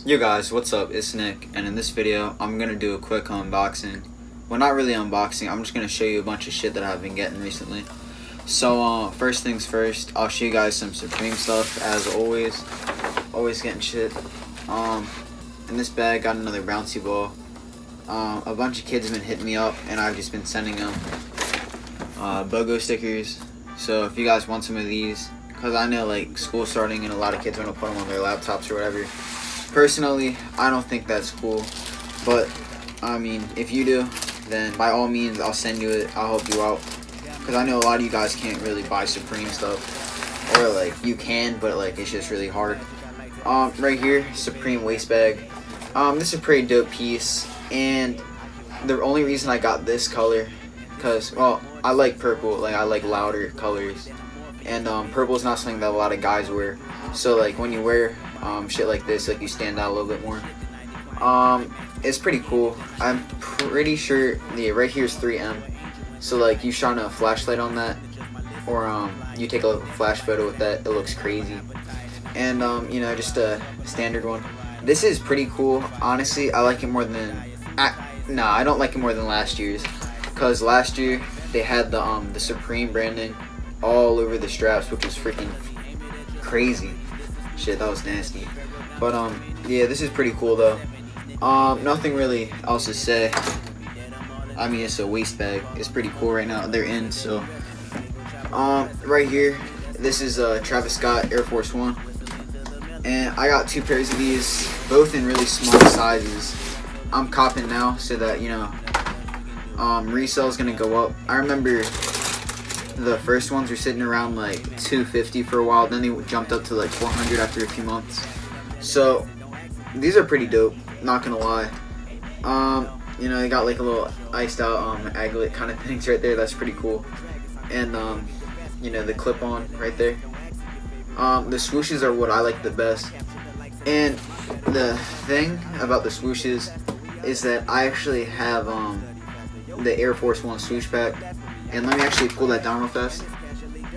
Yo guys, what's up? It's Nick, and in this video, I'm gonna do a quick unboxing. Well, not really unboxing, I'm just gonna show you a bunch of shit that I've been getting recently. So, first things first, I'll show you guys some Supreme stuff, as always. Always getting shit. In this bag, got another bouncy ball. A bunch of kids have been hitting me up, and I've just been sending them BOGO stickers. So, if you guys want some of these, because I know, like, school's starting, and a lot of kids want to put them on their laptops or whatever. Personally, I don't think that's cool, but I mean, if you do, then by all means, I'll send you it. I'll help you out, because I know a lot of you guys can't really buy Supreme stuff, or like you can, but like it's just really hard. Right here, Supreme waist bag. This is a pretty dope piece, and the only reason I got this color, because well, I like purple, like I like louder colors, and purple is not something that a lot of guys wear. So like when you wear shit like this, like you stand out a little bit more. It's pretty cool. I'm pretty sure right here is 3M. So like you shine a flashlight on that, or you take a flash photo with that, it looks crazy. And you know, just a standard one. This is pretty cool. Honestly, I like it more than I don't like it more than last year's, because last year they had the Supreme branding all over the straps, which was freaking crazy. Shit, that was nasty. But yeah, this is pretty cool though. Nothing really else to say. I mean, it's a waist bag. It's pretty cool right now. They're in, so right here, this is Travis Scott Air Force One, and I got two pairs of these, both in really small sizes. I'm copping now so that, you know, resale is gonna go up. I remember the first ones were sitting around like $250 for a while, then they jumped up to like $400 after a few months. So these are pretty dope, not gonna lie. You know, they got like a little iced out aglet kind of things right there. That's pretty cool. And you know, the clip on right there. The swooshes are what I like the best. And the thing about the swooshes is that I actually have the Air Force One swoosh pack. And let me actually pull that down real fast.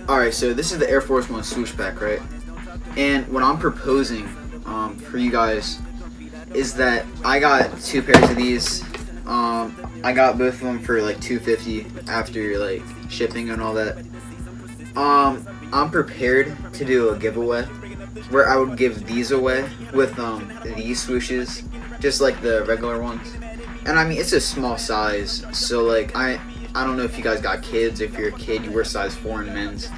Alright, so this is the Air Force One swoosh pack, right? And what I'm proposing for you guys is that I got two pairs of these. I got both of them for like $250 after like shipping and all that. I'm prepared to do a giveaway where I would give these away with these swooshes, just like the regular ones. And I mean, it's a small size, so like I don't know if you guys got kids. If you're a kid, you wear size 4 in men's,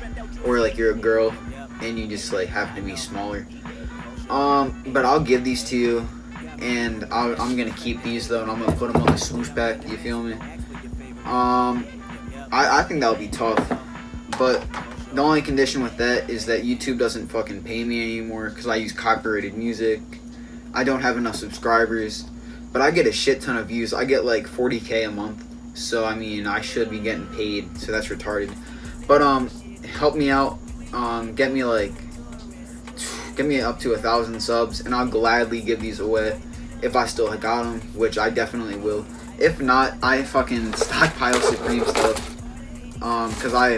or like you're a girl and you just like happen to be smaller. But I'll give these to you, and I'm gonna keep these though, and I'm gonna put them on the swoosh pack. You feel me? I think that would be tough, but the only condition with that is that YouTube doesn't fucking pay me anymore because I use copyrighted music. I don't have enough subscribers, but I get a shit ton of views. I get like 40K a month. So I mean, I should be getting paid, so that's retarded. But help me out, get me up to 1,000 subs, and I'll gladly give these away if I still got them, which I definitely will. If not, I fucking stockpile Supreme stuff, cause I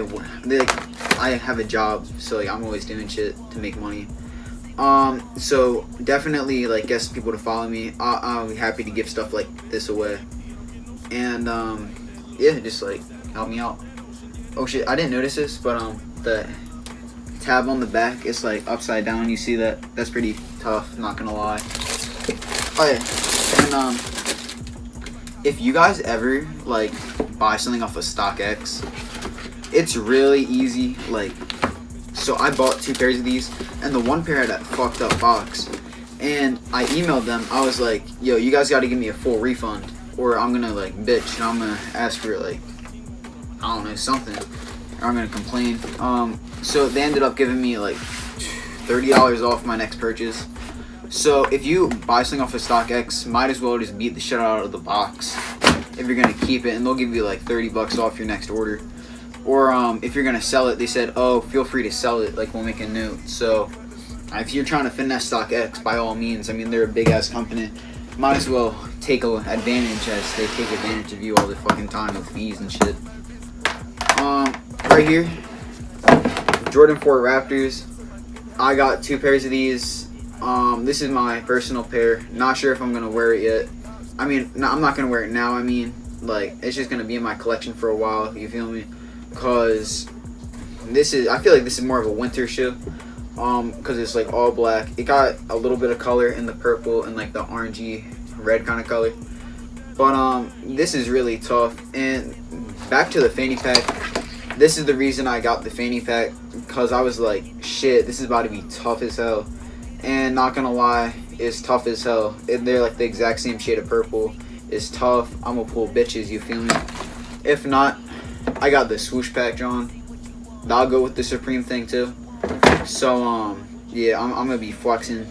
have a job, so like I'm always doing shit to make money. So definitely like get people to follow me. I'll be happy to give stuff like this away. And yeah, just like help me out. Oh shit, I didn't notice this, but the tab on the back is like upside down. You see that? That's pretty tough, not gonna lie. Oh yeah, and if you guys ever like buy something off of StockX, it's really easy. Like, so I bought two pairs of these, and the one pair had a fucked up box, and I emailed them. I was like, yo, you guys got to give me a full refund, or I'm gonna like bitch, and I'm gonna ask for like, I don't know, something, or I'm gonna complain. So they ended up giving me like $30 off my next purchase. So if you buy something off of StockX, might as well just beat the shit out of the box if you're gonna keep it, and they'll give you like $30 off your next order. Or if you're gonna sell it, they said, oh, feel free to sell it, like we'll make a note. So if you're trying to finesse StockX, by all means, I mean, they're a big ass company. Might as well take advantage, as they take advantage of you all the fucking time with fees and shit. Right here, Jordan 4 Raptors. I got two pairs of these. This is my personal pair. Not sure if I'm gonna wear it yet. I mean, no, I'm not gonna wear it now. I mean, like, it's just gonna be in my collection for a while. You feel me? Cause I feel like this is more of a winter shoe. Cause it's like all black. It got a little bit of color in the purple and like the orangey red kind of color. But this is really tough. And back to the fanny pack. This is the reason I got the fanny pack, cause I was like, shit, this is about to be tough as hell. And not gonna lie, it's tough as hell. And they're like the exact same shade of purple. It's tough. I'm gonna pull bitches, you feel me? If not, I got the swoosh pack, John. That'll go with the Supreme thing too. So yeah, I'm gonna be flexing.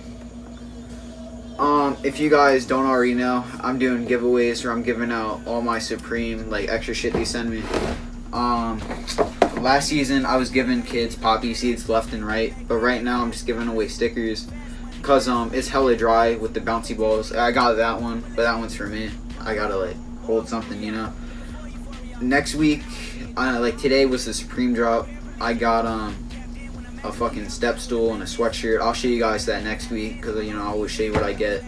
If you guys don't already know, I'm doing giveaways where I'm giving out all my Supreme, like, extra shit they send me. Last season I was giving kids poppy seeds left and right, but right now I'm just giving away stickers because it's hella dry with the bouncy balls. I got that one, but that one's for me. I gotta like hold something, you know. Next week, like today was the Supreme drop. I got a fucking step stool and a sweatshirt. I'll show you guys that next week because, you know, I always show you what I get.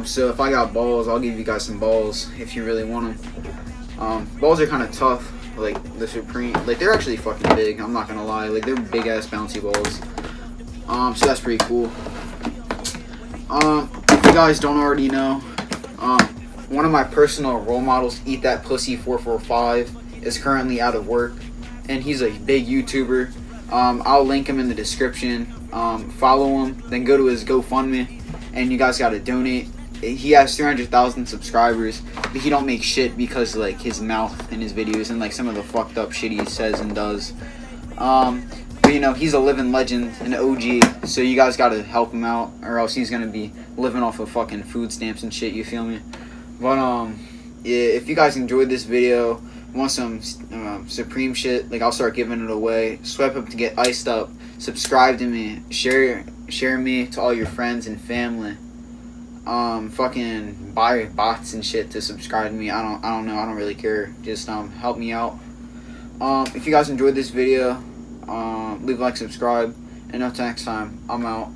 So if I got balls, I'll give you guys some balls if you really want them. Balls are kind of tough, like the Supreme. Like, they're actually fucking big, I'm not gonna lie. Like, they're big ass bouncy balls. So that's pretty cool. If you guys don't already know, one of my personal role models, Eat That Pussy 445, is currently out of work, and he's a big YouTuber. I'll link him in the description. Follow him, then go to his GoFundMe, and you guys gotta donate. He has 300,000 subscribers, but he don't make shit because, like, his mouth in his videos and like some of the fucked up shit he says and does. But you know, he's a living legend, an OG, so you guys gotta help him out, or else he's gonna be living off of fucking food stamps and shit, you feel me? But yeah, if you guys enjoyed this video, want some Supreme shit, like, I'll start giving it away. Swipe up to get iced up. Subscribe to me. Share me to all your friends and family. Fucking buy bots and shit to subscribe to me. I don't know. I don't really care. Just help me out. If you guys enjoyed this video, leave a like, subscribe, and until next time, I'm out.